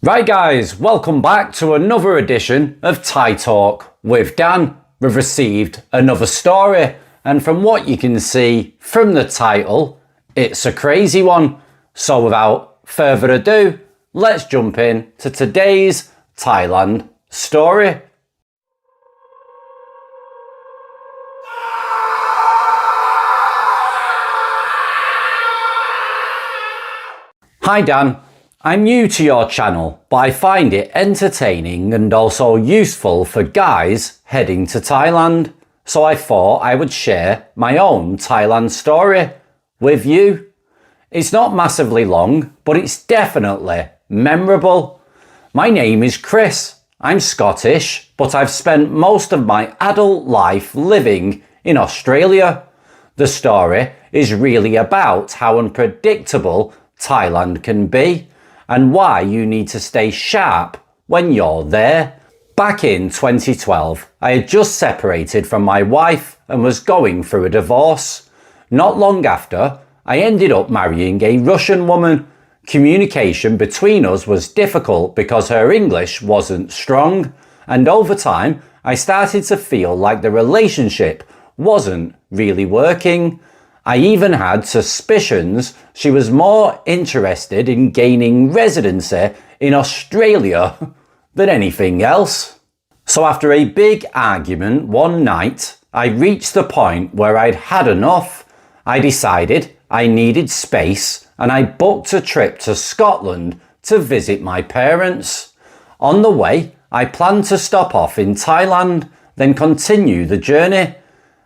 Right guys, welcome back to another edition of Thai Talk with Dan. We've received another story, and from what you can see from the title, it's a crazy one. So without further ado, let's jump in to today's Thailand story. Hi Dan. I'm new to your channel, but I find it entertaining and also useful for guys heading to Thailand, so I thought I would share my own Thailand story with you. It's not massively long, but it's definitely memorable. My name is Chris. I'm Scottish, but I've spent most of my adult life living in Australia. The story is really about how unpredictable Thailand can be, and why you need to stay sharp when you're there. Back in 2012, I had just separated from my wife and was going through a divorce. Not long after, I ended up marrying a Russian woman. Communication between us was difficult because her English wasn't strong, and over time, I started to feel like the relationship wasn't really working. I even had suspicions she was more interested in gaining residency in Australia than anything else. So after a big argument one night, I reached the point where I'd had enough. I decided I needed space and I booked a trip to Scotland to visit my parents. On the way, I planned to stop off in Thailand, then continue the journey.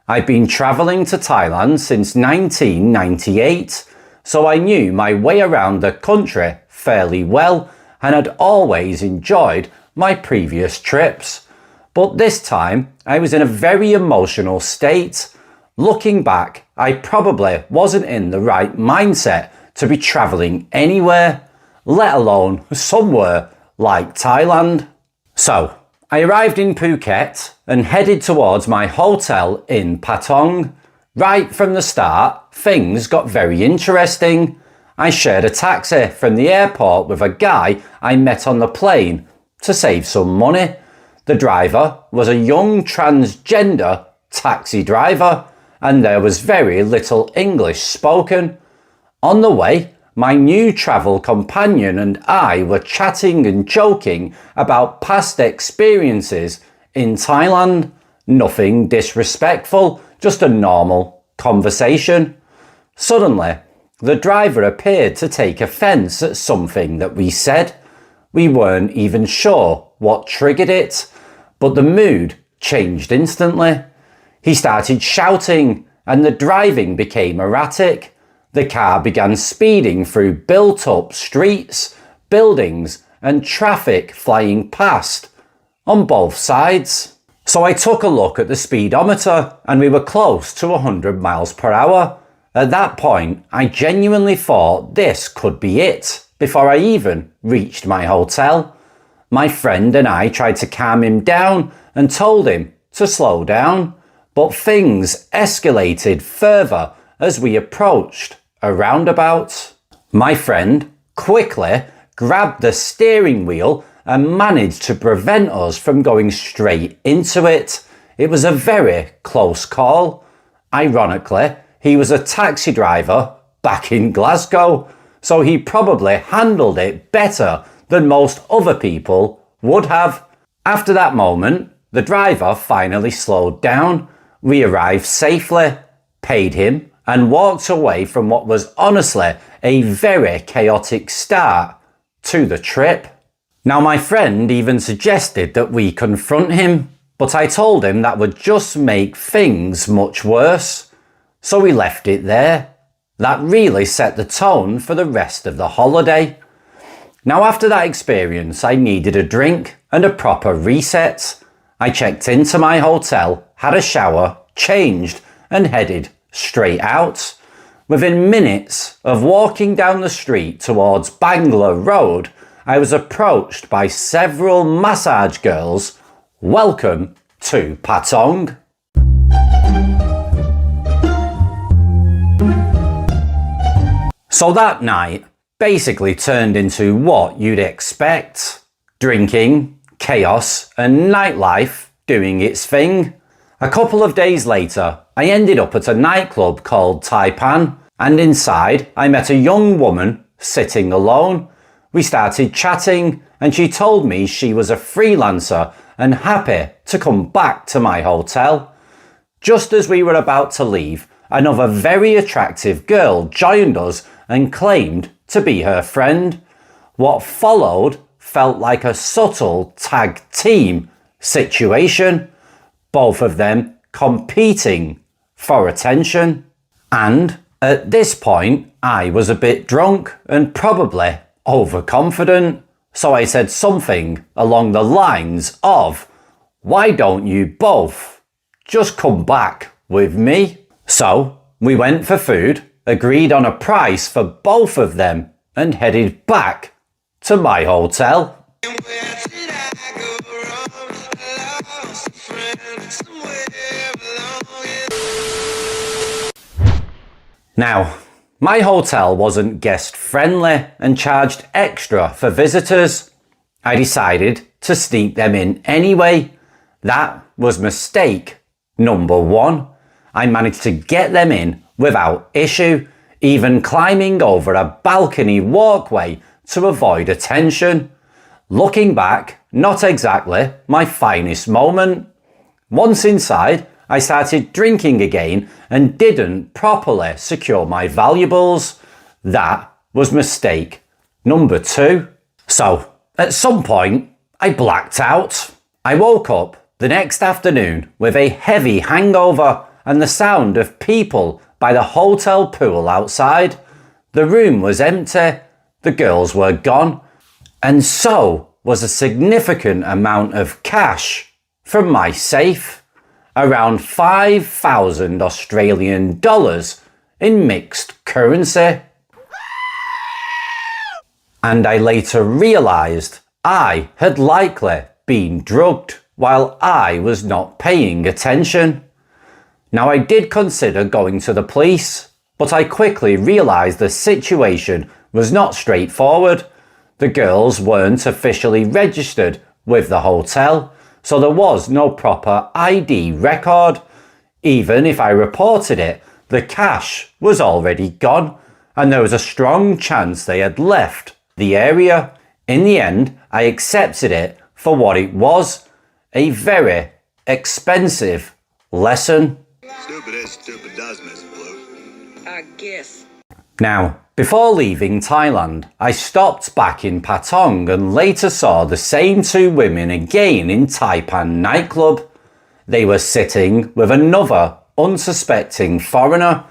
I'd been travelling to Thailand since 1998, so I knew my way around the country fairly well and had always enjoyed my previous trips. But this time, I was in a very emotional state. Looking back, I probably wasn't in the right mindset to be travelling anywhere, let alone somewhere like Thailand. So, I arrived in Phuket and headed towards my hotel in Patong. Right from the start, things got very interesting. I shared a taxi from the airport with a guy I met on the plane to save some money. The driver was a young transgender taxi driver, and there was very little English spoken. On the way, my new travel companion and I were chatting and joking about past experiences in Thailand. Nothing disrespectful, just a normal conversation. Suddenly, the driver appeared to take offence at something that we said. We weren't even sure what triggered it, but the mood changed instantly. He started shouting and the driving became erratic. The car began speeding through built-up streets, buildings and traffic flying past on both sides. So I took a look at the speedometer and we were close to 100 miles per hour. At that point, I genuinely thought this could be it before I even reached my hotel. My friend and I tried to calm him down and told him to slow down, but things escalated further as we approached a roundabout. My friend quickly grabbed the steering wheel and managed to prevent us from going straight into it. It was a very close call. Ironically, he was a taxi driver back in Glasgow, so he probably handled it better than most other people would have. After that moment, the driver finally slowed down. We arrived safely, paid him, and walked away from what was honestly a very chaotic start to the trip. Now my friend even suggested that we confront him, but I told him that would just make things much worse. So we left it there. That really set the tone for the rest of the holiday. Now after that experience, I needed a drink and a proper reset. I checked into my hotel, had a shower, changed and headed straight out. Within minutes of walking down the street towards Bangla Road, I was approached by several massage girls. Welcome to Patong. So that night, basically turned into what you'd expect. Drinking, chaos, and nightlife doing its thing. A couple of days later, I ended up at a nightclub called Taipan, and inside I met a young woman sitting alone. We started chatting, and she told me she was a freelancer and happy to come back to my hotel. Just as we were about to leave, another very attractive girl joined us and claimed to be her friend. What followed felt like a subtle tag team situation, both of them competing for attention. And at this point, I was a bit drunk and probably overconfident, so I said something along the lines of, "Why don't you both just come back with me?" So we went for food, agreed on a price for both of them, and headed back to my hotel. Now, my hotel wasn't guest friendly and charged extra for visitors. I decided to sneak them in anyway. That was mistake number one. I managed to get them in without issue, even climbing over a balcony walkway to avoid attention. Looking back, not exactly my finest moment. Once inside, I started drinking again and didn't properly secure my valuables. That was mistake number two. So, at some point, I blacked out. I woke up the next afternoon with a heavy hangover and the sound of people by the hotel pool outside. The room was empty, the girls were gone, and so was a significant amount of cash from my safe. Around 5,000 Australian dollars in mixed currency. And I later realised I had likely been drugged while I was not paying attention. Now, I did consider going to the police, but I quickly realised the situation was not straightforward. The girls weren't officially registered with the hotel, so there was no proper ID record. Even if I reported it, the cash was already gone, and there was a strong chance they had left the area. In the end, I accepted it for what it was, a very expensive lesson. Stupid is stupid does, Miss Blue. I guess. Now, before leaving Thailand, I stopped back in Patong and later saw the same two women again in Taipan nightclub. They were sitting with another unsuspecting foreigner.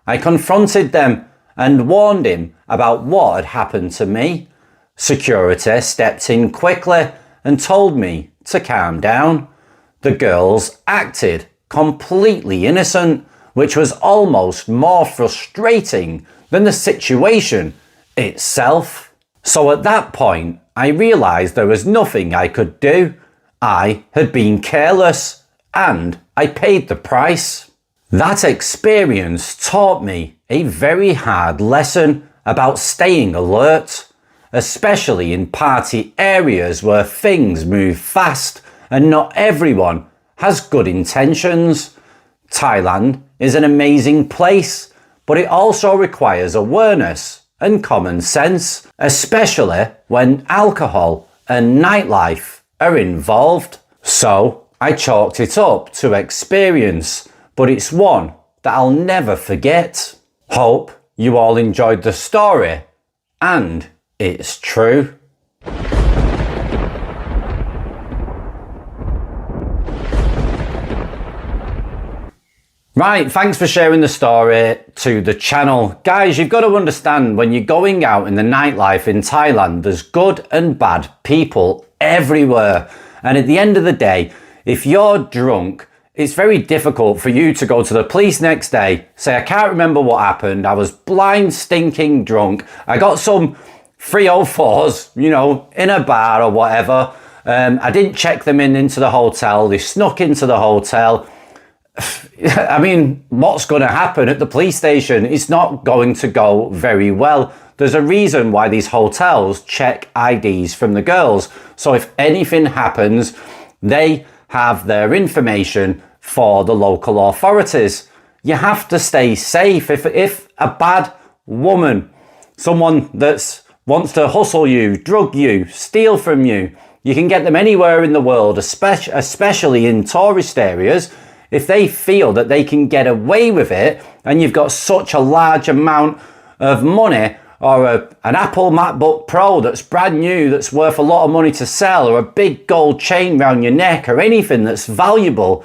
I confronted them and warned him about what had happened to me. Security stepped in quickly and told me to calm down. The girls acted completely innocent, which was almost more frustrating than the situation itself. So at that point, I realised there was nothing I could do. I had been careless and I paid the price. That experience taught me a very hard lesson about staying alert, especially in party areas where things move fast and not everyone has good intentions. Thailand is an amazing place, but it also requires awareness and common sense, especially when alcohol and nightlife are involved. So I chalked it up to experience, but it's one that I'll never forget. Hope you all enjoyed the story, and it's true. Right, thanks for sharing the story to the channel. Guys, you've got to understand, when you're going out in the nightlife in Thailand, there's good and bad people everywhere. And at the end of the day, if you're drunk, it's very difficult for you to go to the police next day, say, I can't remember what happened, I was blind, stinking drunk, I got some 304s, you know, in a bar or whatever, I didn't check them into the hotel, they snuck into the hotel. I mean, what's going to happen at the police station? It's not going to go very well. There's a reason why these hotels check IDs from the girls. So if anything happens, they have their information for the local authorities. You have to stay safe. If a bad woman, someone that wants to hustle you, drug you, steal from you, you can get them anywhere in the world, especially in tourist areas. If they feel that they can get away with it, and you've got such a large amount of money, or an Apple MacBook Pro that's brand new, that's worth a lot of money to sell, or a big gold chain around your neck, or anything that's valuable,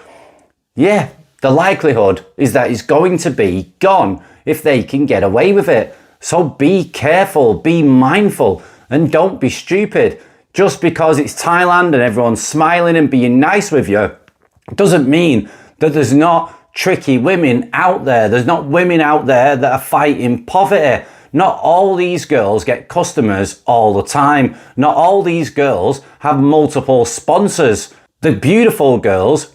yeah, the likelihood is that it's going to be gone if they can get away with it. So be careful, be mindful, and don't be stupid. Just because it's Thailand and everyone's smiling and being nice with you doesn't mean that there's not tricky women out there. There's not women out there that are fighting poverty. Not all these girls get customers all the time. Not all these girls have multiple sponsors. The beautiful girls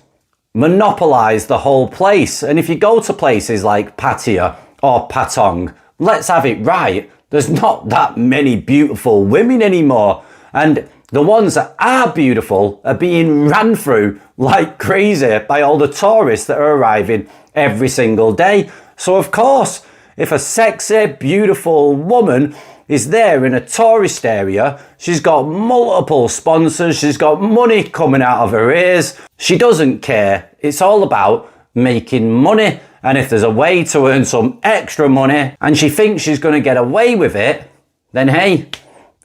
monopolize the whole place. And if you go to places like Pattaya or Patong, let's have it right, there's not that many beautiful women anymore. And the ones that are beautiful are being ran through like crazy by all the tourists that are arriving every single day. So of course, if a sexy, beautiful woman is there in a tourist area, she's got multiple sponsors, she's got money coming out of her ears, she doesn't care. It's all about making money. And if there's a way to earn some extra money and she thinks she's going to get away with it, then hey,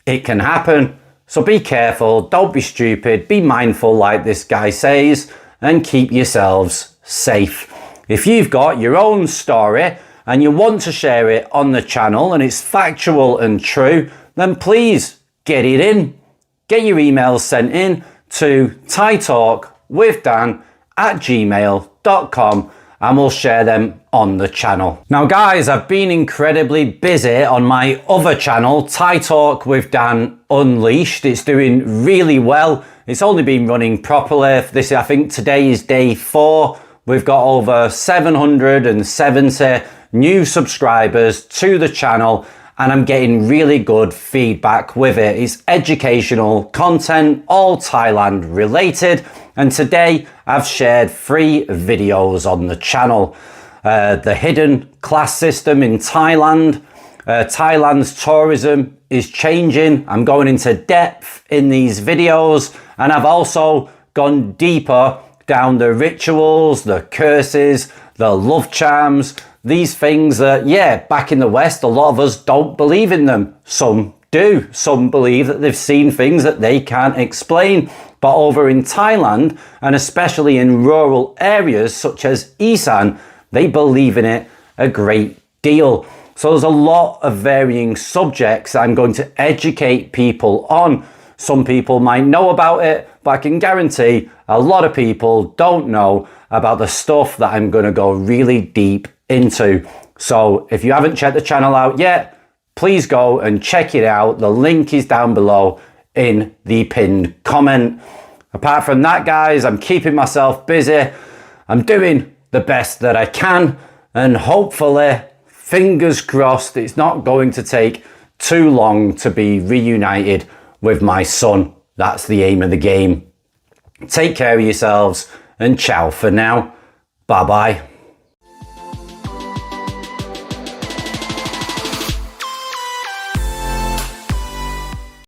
it can happen. So be careful, don't be stupid, be mindful like this guy says, and keep yourselves safe. If you've got your own story and you want to share it on the channel and it's factual and true, then please get it in. Get your emails sent in to thaitalkwithdan@gmail.com and we'll share them on the channel. Now guys, I've been incredibly busy on my other channel, Thai Talk with Dan Unleashed. It's doing really well. It's only been running properly. I think today is day 4. We've got over 770 new subscribers to the channel and I'm getting really good feedback with it. It's educational content, all Thailand related. And today I've shared 3 videos on the channel. The hidden class system in Thailand. Thailand's tourism is changing. I'm going into depth in these videos. And I've also gone deeper down the rituals, the curses, the love charms, these things that, yeah, back in the West, a lot of us don't believe in them. Some do. Some believe that they've seen things that they can't explain. But over in Thailand, and especially in rural areas such as Isan, they believe in it a great deal. So there's a lot of varying subjects I'm going to educate people on. Some people might know about it, but I can guarantee a lot of people don't know about the stuff that I'm going to go really deep into. So if you haven't checked the channel out yet, please go and check it out. The link is down below in the pinned comment. Apart from that, guys, I'm keeping myself busy. I'm doing the best that I can, and hopefully, fingers crossed, it's not going to take too long to be reunited with my son. That's the aim of the game. Take care of yourselves, and ciao for now. Bye bye.